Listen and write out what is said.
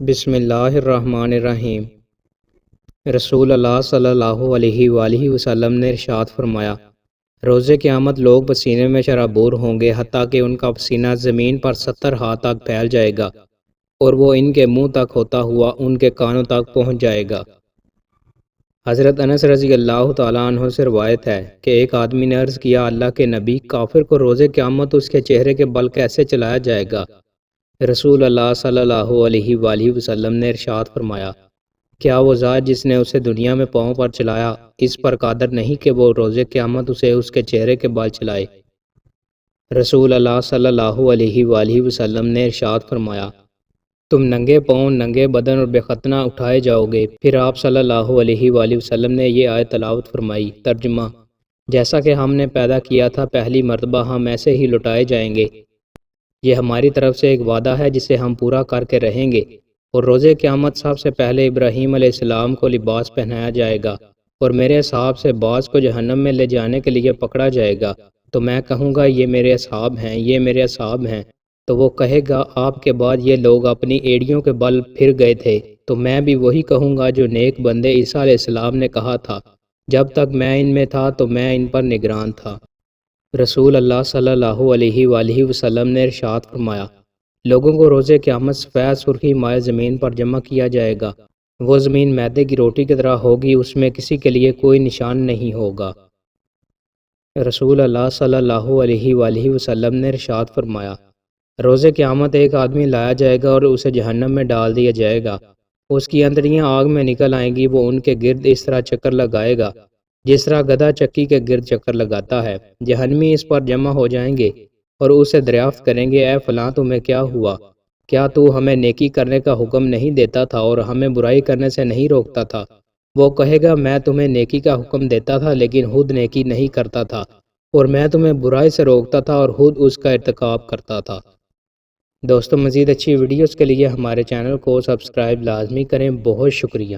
بسم اللہ الرحمن الرحیم۔ رسول اللہ صلی اللہ علیہ وآلہ وسلم نے ارشاد فرمایا، روز قیامت لوگ پسینے میں شرابور ہوں گے حتیٰ کہ ان کا پسینہ زمین پر 70 ہاتھ تک پھیل جائے گا اور وہ ان کے منہ تک ہوتا ہوا ان کے کانوں تک پہنچ جائے گا۔ حضرت انس رضی اللہ تعالیٰ عنہ سے روایت ہے کہ ایک آدمی نے عرض کیا، اللہ کے نبی، کافر کو روز قیامت اس کے چہرے کے بل کیسے چلایا جائے گا؟ رسول اللہ صلی اللہ علیہ وآلہ وسلم نے ارشاد فرمایا، کیا وہ ذات جس نے اسے دنیا میں پاؤں پر چلایا اس پر قادر نہیں کہ وہ روز قیامت اسے اس کے چہرے کے بال چلائے؟ رسول اللہ صلی اللہ علیہ وآلہ وسلم نے ارشاد فرمایا، تم ننگے پاؤں، ننگے بدن اور بے ختنہ اٹھائے جاؤ گے۔ پھر آپ صلی اللہ علیہ وآلہ وسلم نے یہ آیت تلاوت فرمائی۔ ترجمہ: جیسا کہ ہم نے پیدا کیا تھا پہلی مرتبہ ہم ایسے ہی لٹائے جائیں گے۔ یہ ہماری طرف سے ایک وعدہ ہے جسے ہم پورا کر کے رہیں گے۔ اور روز قیامت سب سے پہلے ابراہیم علیہ السلام کو لباس پہنایا جائے گا اور میرے اصحاب سے بعض کو جہنم میں لے جانے کے لیے پکڑا جائے گا، تو میں کہوں گا یہ میرے اصحاب ہیں، یہ میرے اصحاب ہیں، تو وہ کہے گا آپ کے بعد یہ لوگ اپنی ایڑیوں کے بل پھر گئے تھے، تو میں بھی وہی کہوں گا جو نیک بندے عیسیٰ علیہ السلام نے کہا تھا، جب تک میں ان میں تھا تو میں ان پر نگران تھا۔ رسول اللہ صلی اللہ علیہ وآلہ وسلم نے ارشاد فرمایا، لوگوں کو روز قیامت سفید سرخی مائع زمین پر جمع کیا جائے گا، وہ زمین میدے کی روٹی کی طرح ہوگی، اس میں کسی کے لیے کوئی نشان نہیں ہوگا۔ رسول اللہ صلی اللہ علیہ وآلہ وسلم نے ارشاد فرمایا، روز قیامت ایک آدمی لایا جائے گا اور اسے جہنم میں ڈال دیا جائے گا، اس کی انتڑیاں آگ میں نکل آئیں گی، وہ ان کے گرد اس طرح چکر لگائے گا جس طرح گدھا چکی کے گرد چکر لگاتا ہے۔ جہنمی اس پر جمع ہو جائیں گے اور اسے دریافت کریں گے، اے فلاں تمہیں کیا ہوا؟ کیا تو ہمیں نیکی کرنے کا حکم نہیں دیتا تھا اور ہمیں برائی کرنے سے نہیں روکتا تھا؟ وہ کہے گا، میں تمہیں نیکی کا حکم دیتا تھا لیکن خود نیکی نہیں کرتا تھا، اور میں تمہیں برائی سے روکتا تھا اور خود اس کا ارتکاب کرتا تھا۔ دوستو، مزید اچھی ویڈیوز کے لیے ہمارے چینل کو سبسکرائب لازمی کریں۔ بہت شکریہ۔